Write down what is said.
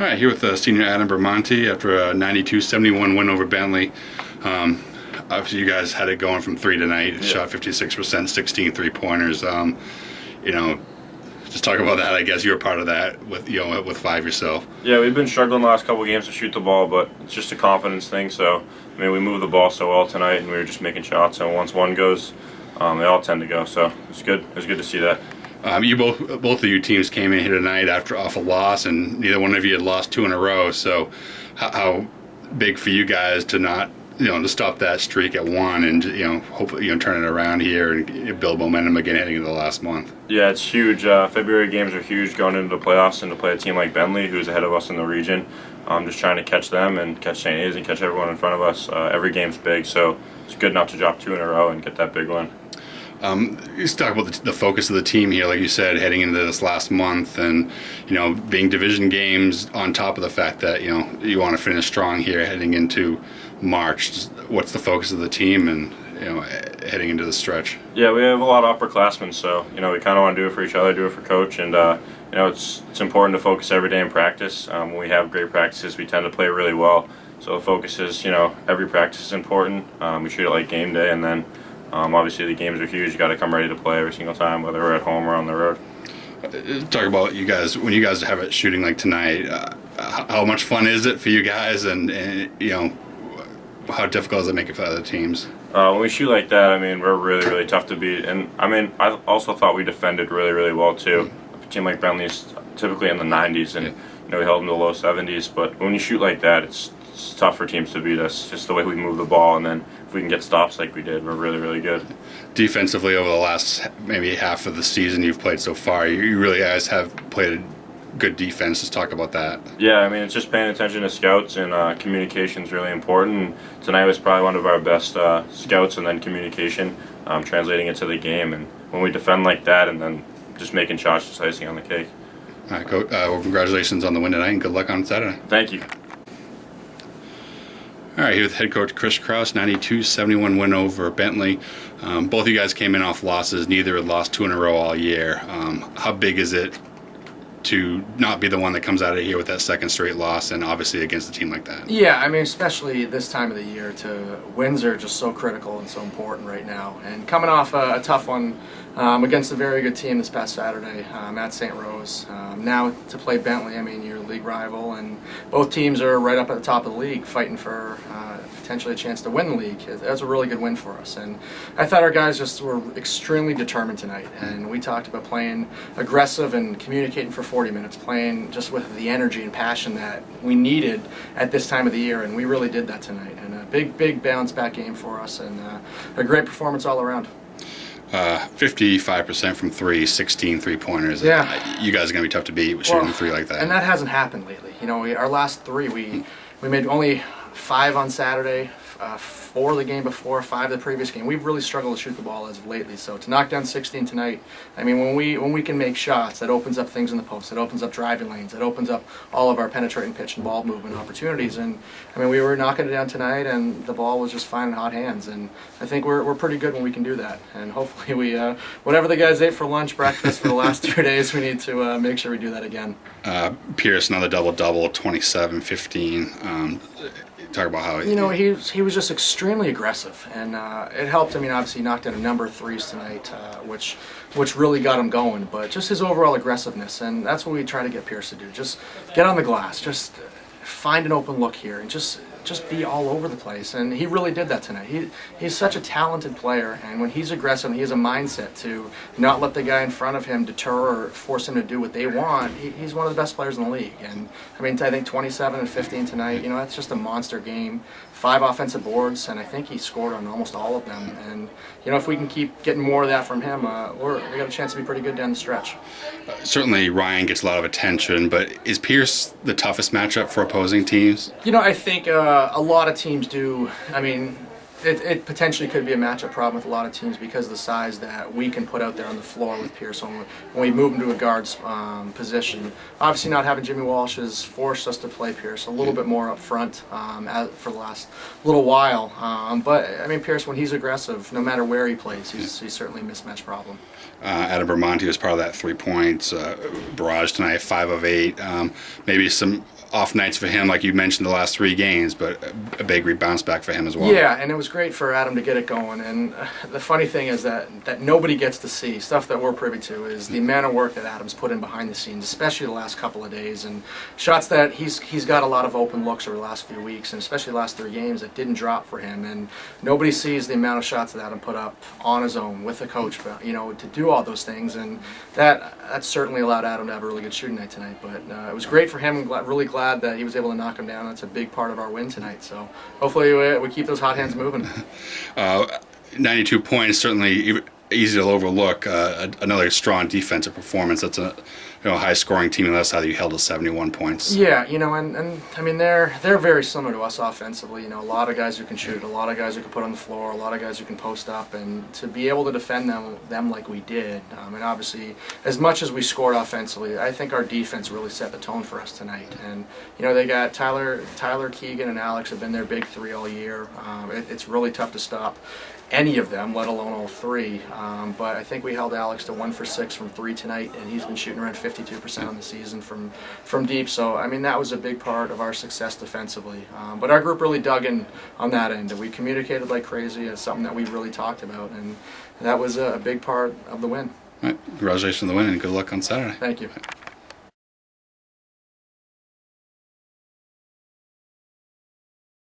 All right, here with senior Adam Bramanti after a 92-71 win over Bentley. Obviously, you guys had it going from three tonight. Shot 56%, 16 three-pointers. Just talk about that. I guess you were part of that with five yourself. Yeah, we've been struggling the last couple of games to shoot the ball, but it's just a confidence thing. So, we moved the ball so well tonight, and we were just making shots. And once one goes, they all tend to go. So it's good. It was good to see that. You both of you teams came in here tonight off a loss, and neither one of you had lost two in a row. So, how big for you guys to not, to stop that streak at one, and hopefully turn it around here and build momentum again heading into the last month. Yeah, it's huge. February games are huge going into the playoffs, and to play a team like Bentley, who's ahead of us in the region. Just trying to catch them and catch St. A's and catch everyone in front of us. Every game's big, so it's good enough to drop two in a row and get that big win. Let's talk about the focus of the team here, like you said, heading into this last month, and being division games on top of the fact that you want to finish strong here heading into March. What's the focus of the team and heading into the stretch? Yeah, we have a lot of upperclassmen, so we kind of want to do it for each other, do it for coach, and it's important to focus every day in practice. When we have great practices, we tend to play really well. So the focus is every practice is important. We treat it like game day, and then obviously the games are huge. You got to come ready to play every single time, whether we're at home or on the road. Talk about you guys when you guys have it shooting like tonight. How much fun is it for you guys, and how difficult does it make it for other teams? When we shoot like that, we're really, really tough to beat. And I also thought we defended really, really well too. A team like Bentley is typically in the 90s, and we held them to the low 70s. But when you shoot like that, it's tough for teams to beat us. Just the way we move the ball, and then if we can get stops like we did, we're really, really good. Defensively, over the last maybe half of the season you've played so far, you really guys have played a good defense. Let's talk about that. Yeah, it's just paying attention to scouts, and communication is really important. And tonight was probably one of our best scouts, and then communication, translating it to the game. And when we defend like that, and then just making shots, just icing on the cake. All right, Coach. Congratulations on the win tonight, and good luck on Saturday. Thank you. All right, here with head coach Chris Kraus, 92-71 win over Bentley. Both of you guys came in off losses. Neither had lost two in a row all year. How big is it to not be the one that comes out of here with that second straight loss, and obviously against a team like that? Yeah, especially this time of the year, wins are just so critical and so important right now. And coming off a tough one against a very good team this past Saturday at St. Rose, now to play Bentley, your league rival, and both teams are right up at the top of the league fighting for potentially a chance to win the league. That's a really good win for us. And I thought our guys just were extremely determined tonight, and we talked about playing aggressive and communicating for 40 minutes, playing just with the energy and passion that we needed at this time of the year, and we really did that tonight. And a big bounce back game for us, and a great performance all around. 55% from three, 16 three-pointers. Yeah. You guys are going to be tough to beat shooting three like that. And that hasn't happened lately. Our last three, we made only 5 on Saturday, 4 the game before, 5 the previous game. We've really struggled to shoot the ball as of lately. So to knock down 16 tonight, when we can make shots, that opens up things in the post. It opens up driving lanes. It opens up all of our penetrating pitch and ball movement opportunities. And we were knocking it down tonight, and the ball was just fine in hot hands. And I think we're pretty good when we can do that. And hopefully we, whatever the guys ate for lunch, breakfast for the last 2 days, we need to make sure we do that again. Pierce, another double-double, 27-15. Talk about how he was just extremely aggressive, and it helped. Obviously he knocked out a number of threes tonight, which really got him going. But just his overall aggressiveness, and that's what we try to get Pierce to do. Just get on the glass, just find an open look here, and just be all over the place. And he really did that tonight. He's such a talented player, and when he's aggressive, he has a mindset to not let the guy in front of him deter or force him to do what they want. He's one of the best players in the league. And I think 27 and 15 tonight, that's just a monster game. 5 offensive boards, and I think he scored on almost all of them. And if we can keep getting more of that from him, we got a chance to be pretty good down the stretch. Certainly Ryan gets a lot of attention, but is Pierce the toughest matchup for opposing teams? I think a lot of teams do. it potentially could be a matchup problem with a lot of teams because of the size that we can put out there on the floor with Pierce when we move him to a guard's position. Obviously, not having Jimmy Walsh has forced us to play Pierce a little bit more up front for the last little while. But I mean, Pierce, when he's aggressive, no matter where he plays, he's certainly a mismatch problem. Adam Bramanti was part of that 3 points barrage tonight, 5 of 8. Maybe some off nights for him, like you mentioned, the last 3 games, but a big bounce back for him as well. Yeah, and it was great for Adam to get it going. And the funny thing is that nobody gets to see stuff that we're privy to is the amount of work that Adam's put in behind the scenes, especially the last couple of days, and shots that he's got a lot of open looks over the last few weeks, and especially the last 3 games that didn't drop for him. And nobody sees the amount of shots that Adam put up on his own with the coach, to do all those things, and that certainly allowed Adam to have a really good shooting night tonight. But it was great for him. Really glad that he was able to knock him down. That's a big part of our win tonight. So hopefully we keep those hot hands moving. 92 points, certainly easy to overlook. Another strong defensive performance. That's a high scoring team on the other side that you held to 71 points. Yeah, and I mean they're very similar to us offensively. A lot of guys who can shoot, a lot of guys who can put on the floor, a lot of guys who can post up, and to be able to defend them like we did. And obviously, as much as we scored offensively, I think our defense really set the tone for us tonight. And they got Tyler, Keegan, and Alex have been their big 3 all year. It's really tough to stop any of them, let alone all 3. But I think we held Alex to 1 for 6 from 3 tonight, and he's been shooting around 52% on the season from deep. So I mean that was a big part of our success defensively. But our group really dug in on that end. We communicated like crazy. It's something that we really talked about, and that was a big part of the win. All right. Congratulations on the win, and good luck on Saturday. Thank you.